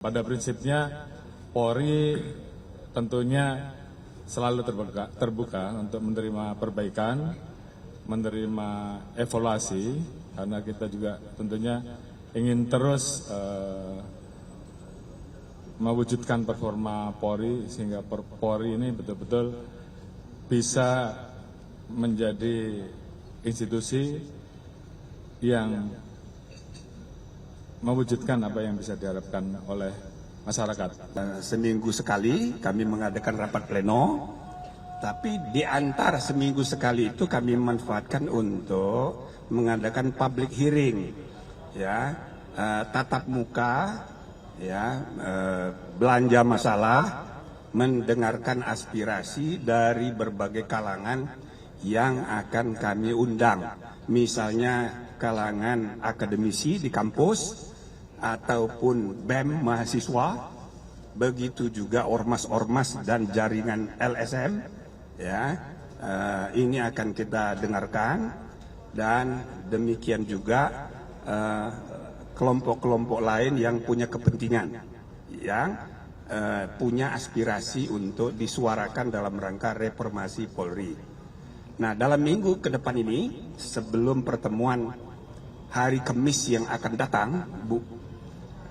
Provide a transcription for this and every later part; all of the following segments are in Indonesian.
Pada prinsipnya Polri tentunya selalu terbuka untuk menerima perbaikan, menerima evaluasi, karena kita juga tentunya ingin terus mewujudkan performa Polri sehingga Polri ini betul-betul bisa menjadi institusi yang mewujudkan apa yang bisa diharapkan oleh masyarakat. Seminggu sekali kami mengadakan rapat pleno, tapi di antara seminggu sekali itu kami manfaatkan untuk mengadakan public hearing, ya, tatap muka, ya, belanja masalah, mendengarkan aspirasi dari berbagai kalangan yang akan kami undang, misalnya kalangan akademisi di kampus, ataupun BEM mahasiswa, begitu juga ormas-ormas dan jaringan LSM, ya, ini akan kita dengarkan, dan demikian juga kelompok-kelompok lain yang punya kepentingan, yang punya aspirasi untuk disuarakan dalam rangka reformasi Polri. Nah, dalam minggu ke depan ini, sebelum pertemuan hari Kamis yang akan datang,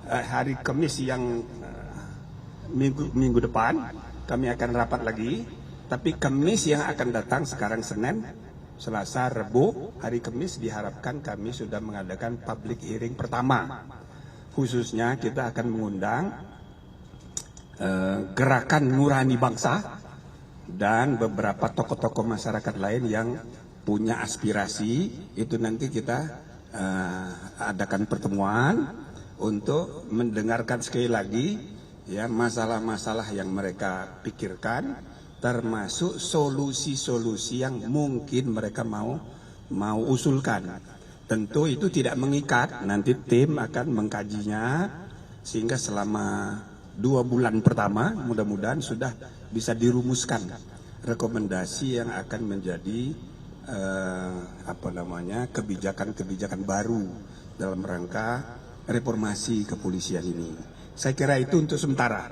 hari Kamis yang minggu depan kami akan rapat lagi, tapi Kamis yang akan datang, sekarang Senin, Selasa, Rabu, hari Kamis diharapkan kami sudah mengadakan public hearing pertama. Khususnya kita akan mengundang Gerakan Nurani Bangsa dan beberapa tokoh-tokoh masyarakat lain yang punya aspirasi. Itu nanti kita adakan pertemuan untuk mendengarkan sekali lagi, ya, masalah-masalah yang mereka pikirkan, termasuk solusi-solusi yang mungkin mereka mau usulkan. Tentu itu tidak mengikat, nanti tim akan mengkajinya sehingga selama 2 bulan pertama mudah-mudahan sudah bisa dirumuskan rekomendasi yang akan menjadi kebijakan-kebijakan baru dalam rangka reformasi kepolisian ini. Saya kira itu untuk sementara.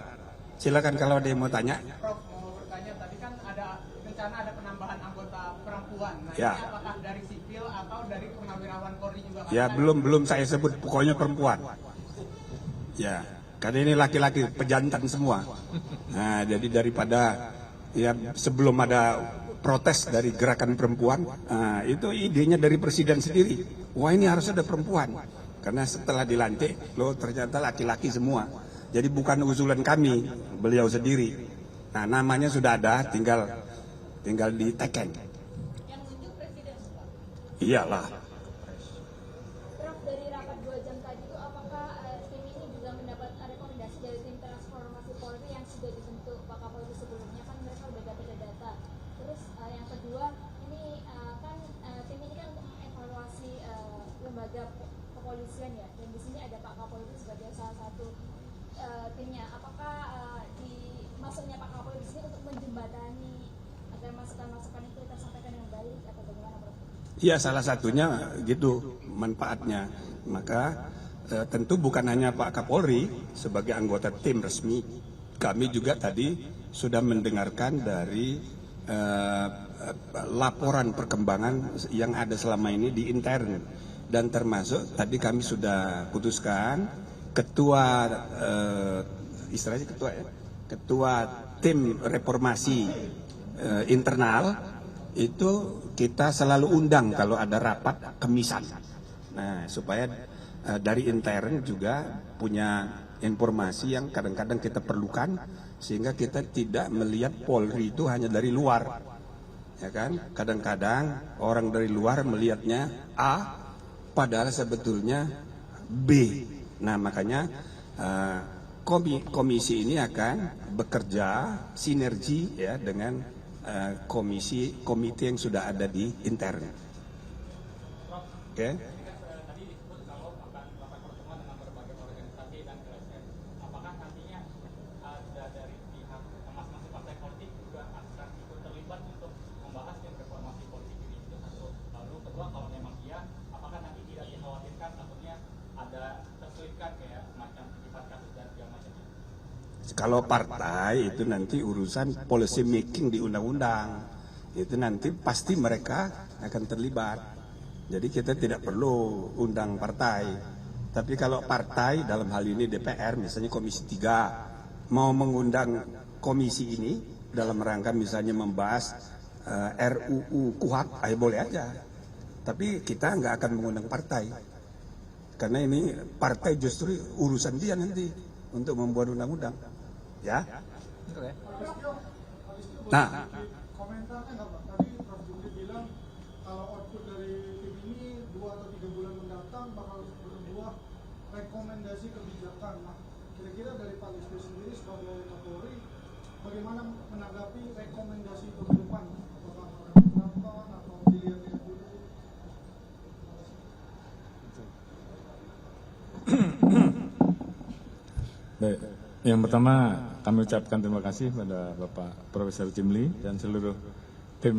Silakan kalau ada yang mau tanya. Prof, mau bertanya, tadi kan ada rencana ada penambahan anggota perempuan. Nah, ya, ini apakah dari sipil atau dari purnawirawan Polri juga? Ya, belum saya sebut, pokoknya perempuan. Ya, karena ini laki-laki pejantan semua. Nah, jadi daripada ya sebelum ada protes dari gerakan perempuan, itu idenya dari presiden sendiri. Wah, ini harus ada perempuan. Karena setelah dilantik, loh ternyata laki-laki semua. Jadi bukan usulan kami, beliau sendiri. Nah, namanya sudah ada, tinggal diteken. Yang nunjuk presiden, Pak? Iyalah. Prof, dari rapat 2 jam tadi itu apakah tim ini juga mendapat rekomendasi dari tim transformasi Polri yang sudah dibentuk Pak Kapolri sebelumnya? Kan mereka sudah dapat data. Terus yang kedua, ini kan tim ini kan untuk mengevaluasi lembaga kepolisian, ya, dan di sini ada Pak Kapolri sebagai salah satu timnya. Apakah masuknya Pak Kapolri di sini untuk menjembatani agar masukan-masukan itu tersampaikan dengan baik atau bagaimana, Prof? Iya, salah satunya gitu manfaatnya. Maka tentu bukan hanya Pak Kapolri sebagai anggota tim resmi, kami juga tadi sudah mendengarkan dari laporan perkembangan yang ada selama ini di intern, dan termasuk tadi kami sudah putuskan ketua istilahnya ketua tim reformasi internal itu kita selalu undang kalau ada rapat kemisan. Nah, supaya dari intern juga punya informasi yang kadang-kadang kita perlukan, sehingga kita tidak melihat Polri itu hanya dari luar, ya kan? Kadang-kadang orang dari luar melihatnya A, padahal sebetulnya B. Nah, makanya komisi ini akan bekerja sinergi, ya, dengan komite yang sudah ada di intern. Oke. Tadi disebut kalau akan melakukan pertemuan dengan berbagai organisasi dan LSM. Apakah nantinya ada dari pihak masing-masing partai politik juga akan ikut terlibat untuk membahas reformasi politik ini? Itu satu. Lalu kedua, kalau memang iya, apakah nanti tidak dikhawatirkan takutnya ada terselipkan kayak semacam sifat kasus dan segala macam Kalau partai itu nanti urusan policy making di undang-undang, itu nanti pasti mereka akan terlibat. Jadi kita tidak perlu undang partai. Tapi kalau partai dalam hal ini DPR, misalnya Komisi 3 mau mengundang komisi ini dalam rangka misalnya membahas RUU KUHP, ayo boleh aja. Tapi kita nggak akan mengundang partai, karena ini partai justru urusan dia nanti untuk membuat undang-undang, ya. Nah, komentarnya nggak Pak? Tadi Prof. Jumri bilang kalau output dari tim ini 2 atau 3 bulan mendatang bakal berbuah rekomendasi kebijakan. Nah, kira-kira dari Pak Listio sendiri sebagai Kapolri, bagaimana menanggapi rekomendasi itu ke depan? Apakah akan diterapkan atau dilihat-lihat dulu? Baik, yang pertama kami ucapkan terima kasih pada Bapak Profesor Jimli dan seluruh tim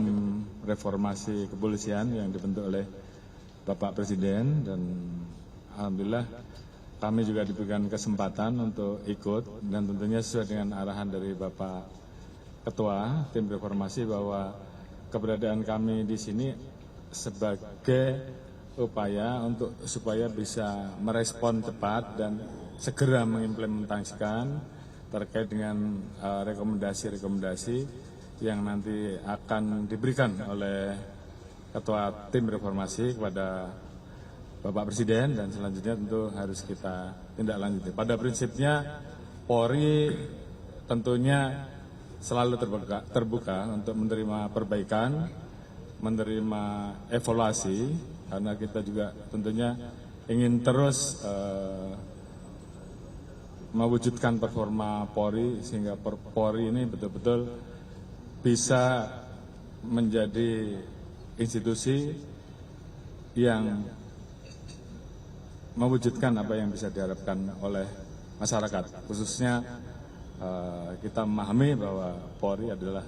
reformasi kepolisian yang dibentuk oleh Bapak Presiden, dan alhamdulillah kami juga diberikan kesempatan untuk ikut, dan tentunya sesuai dengan arahan dari Bapak Ketua tim reformasi bahwa keberadaan kami di sini sebagai upaya untuk supaya bisa merespon cepat dan segera mengimplementasikan terkait dengan rekomendasi-rekomendasi yang nanti akan diberikan oleh Ketua Tim Reformasi kepada Bapak Presiden, dan selanjutnya tentu harus kita tindak lanjuti. Pada prinsipnya Polri tentunya selalu terbuka untuk menerima perbaikan, menerima evaluasi, karena kita juga tentunya ingin terus mewujudkan performa Polri sehingga Polri ini betul-betul bisa menjadi institusi yang mewujudkan apa yang bisa diharapkan oleh masyarakat. Khususnya kita memahami bahwa Polri adalah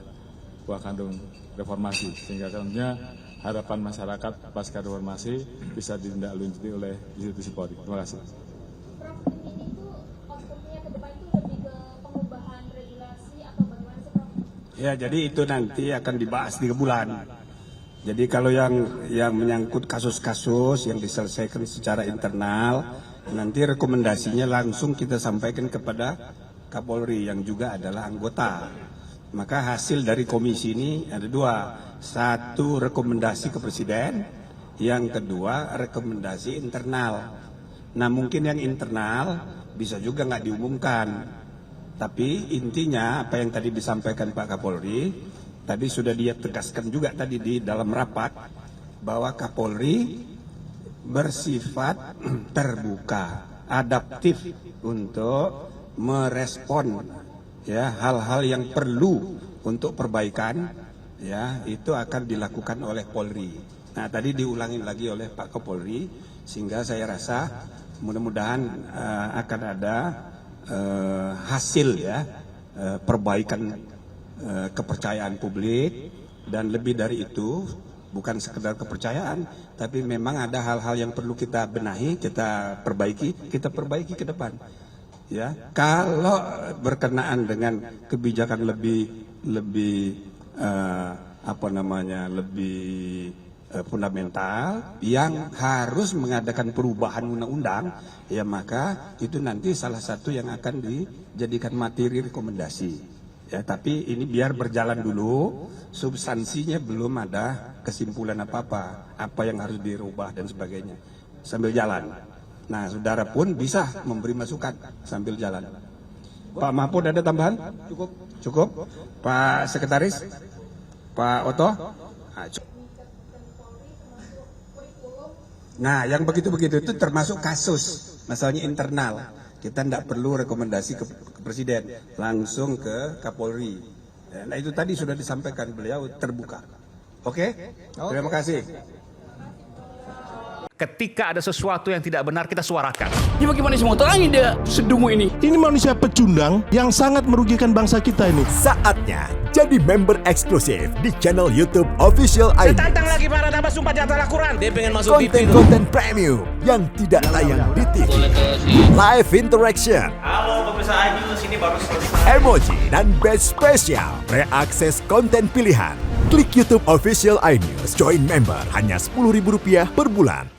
buah kandung reformasi, sehingga tentunya harapan masyarakat pasca reformasi bisa ditindaklanjuti oleh institusi Polri. Terima kasih. Prof, ini itu outputnya ke depan itu lebih ke pengubahan regulasi atau bagaimana sih, Prof? ya jadi itu nanti akan dibahas 3 bulan. Jadi kalau yang menyangkut kasus-kasus yang diselesaikan secara internal, nanti rekomendasinya langsung kita sampaikan kepada Kapolri yang juga adalah anggota. Maka hasil dari komisi ini ada 2. 1 rekomendasi ke Presiden, yang kedua rekomendasi internal. Nah mungkin yang internal bisa juga nggak diumumkan. Tapi intinya apa yang tadi disampaikan Pak Kapolri, tadi sudah dia tegaskan juga tadi di dalam rapat, bahwa Kapolri bersifat terbuka, adaptif untuk merespon ya hal-hal yang perlu untuk perbaikan, ya itu akan dilakukan oleh Polri. Nah tadi diulangi lagi oleh Pak Kapolri, sehingga saya rasa mudah-mudahan akan ada hasil ya perbaikan kepercayaan publik, dan lebih dari itu bukan sekedar kepercayaan, tapi memang ada hal-hal yang perlu kita benahi, kita perbaiki ke depan. Ya, kalau berkenaan dengan kebijakan lebih fundamental yang harus mengadakan perubahan undang-undang, ya maka itu nanti salah satu yang akan dijadikan materi rekomendasi. Ya, tapi ini biar berjalan dulu, substansinya belum ada kesimpulan apa-apa, apa yang harus dirubah dan sebagainya sambil jalan. Nah, saudara pun bisa memberi masukan sambil jalan. Pak Mahfud ada tambahan? Cukup. Pak Sekretaris? Pak Oto? Nah, yang begitu-begitu itu termasuk kasus, masalahnya internal. Kita tidak perlu rekomendasi ke Presiden, langsung ke Kapolri. Nah, itu tadi sudah disampaikan, beliau terbuka. Oke? Terima kasih. Ketika ada sesuatu yang tidak benar, kita suarakan. Ya bagaimana semua terangin dia sedungu ini? Ini manusia pecundang yang sangat merugikan bangsa kita ini. Saatnya Jadi member eksklusif di channel YouTube Official Saya iNews. tantang lagi para tambah sumpah di atas Al-Quran. Dia pengen masuk TV. Konten-konten premium yang tidak tayang di TV. Live interaction. Halo pemirsa iNews, ini baru selesai. Emoji dan badge spesial. Reakses konten pilihan. Klik YouTube Official iNews. Join member hanya Rp10.000 per bulan.